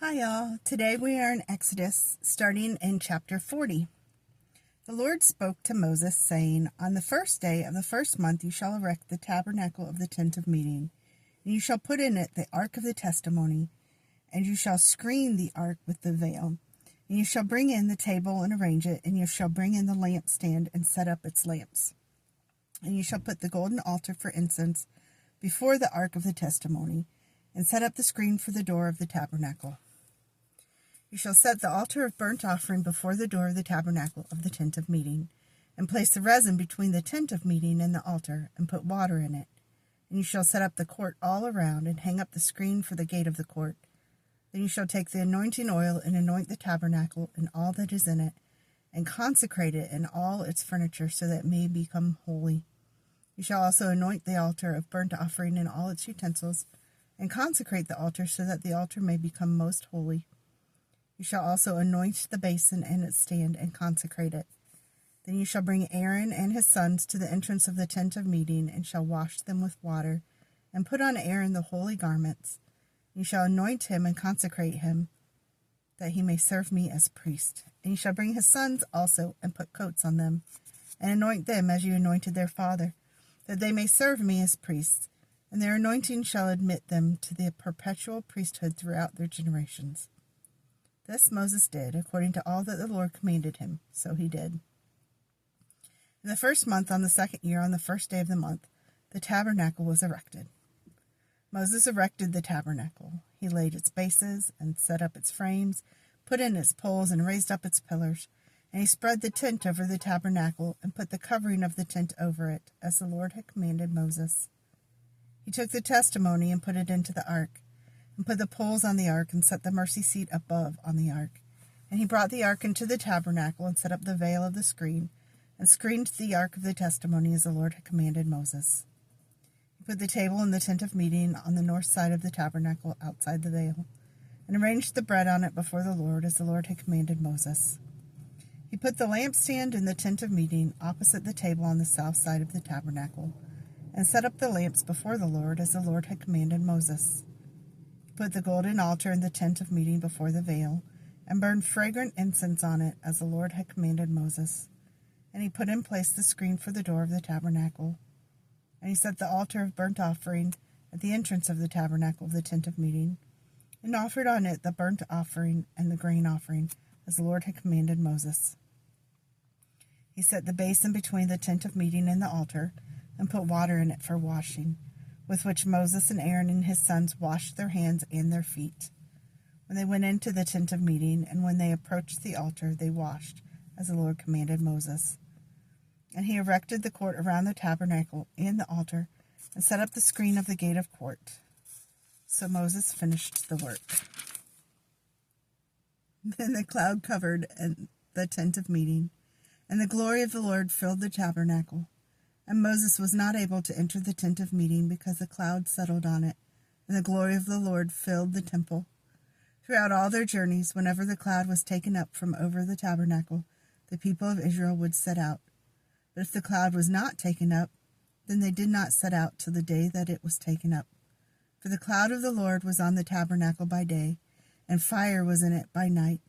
Hi y'all. Today we are in Exodus, starting in chapter 40. The Lord spoke to Moses, saying, On the first day of the first month you shall erect the tabernacle of the tent of meeting, and you shall put in it the ark of the testimony, and you shall screen the ark with the veil. And you shall bring in the table and arrange it, and you shall bring in the lampstand and set up its lamps. And you shall put the golden altar for incense before the ark of the testimony, and set up the screen for the door of the tabernacle. You shall set the altar of burnt offering before the door of the tabernacle of the tent of meeting, and place the resin between the tent of meeting and the altar, and put water in it. And you shall set up the court all around, and hang up the screen for the gate of the court. Then you shall take the anointing oil, and anoint the tabernacle and all that is in it, and consecrate it and all its furniture, so that it may become holy. You shall also anoint the altar of burnt offering and all its utensils, and consecrate the altar, so that the altar may become most holy. You shall also anoint the basin and its stand, and consecrate it. Then you shall bring Aaron and his sons to the entrance of the tent of meeting, and shall wash them with water, and put on Aaron the holy garments. You shall anoint him and consecrate him, that he may serve me as priest. And you shall bring his sons also, and put coats on them, and anoint them as you anointed their father, that they may serve me as priests. And their anointing shall admit them to the perpetual priesthood throughout their generations. This Moses did, according to all that the Lord commanded him. So he did. In the first month, on the second year, on the first day of the month, the tabernacle was erected. Moses erected the tabernacle. He laid its bases, and set up its frames, put in its poles, and raised up its pillars. And he spread the tent over the tabernacle, and put the covering of the tent over it, as the Lord had commanded Moses. He took the testimony and put it into the ark, and put the poles on the ark, and set the mercy seat above on the ark. And he brought the ark into the tabernacle, and set up the veil of the screen, and screened the ark of the testimony, as the Lord had commanded Moses. He put the table in the tent of meeting on the north side of the tabernacle, outside the veil, and arranged the bread on it before the Lord, as the Lord had commanded Moses. He put the lampstand in the tent of meeting, opposite the table on the south side of the tabernacle, and set up the lamps before the Lord, as the Lord had commanded Moses. He put the golden altar in the tent of meeting before the veil, and burned fragrant incense on it, as the Lord had commanded Moses. And he put in place the screen for the door of the tabernacle. And he set the altar of burnt offering at the entrance of the tabernacle of the tent of meeting, and offered on it the burnt offering and the grain offering, as the Lord had commanded Moses. He set the basin between the tent of meeting and the altar, and put water in it for washing, with which Moses and Aaron and his sons washed their hands and their feet. When they went into the tent of meeting, and when they approached the altar, they washed, as the Lord commanded Moses. And he erected the court around the tabernacle and the altar, and set up the screen of the gate of court. So Moses finished the work. Then the cloud covered the tent of meeting, and the glory of the Lord filled the tabernacle. And Moses was not able to enter the tent of meeting, because the cloud settled on it, and the glory of the Lord filled the temple. Throughout all their journeys, whenever the cloud was taken up from over the tabernacle, the people of Israel would set out. But if the cloud was not taken up, then they did not set out till the day that it was taken up. For the cloud of the Lord was on the tabernacle by day, and fire was in it by night,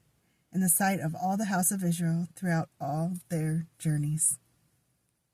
in the sight of all the house of Israel throughout all their journeys.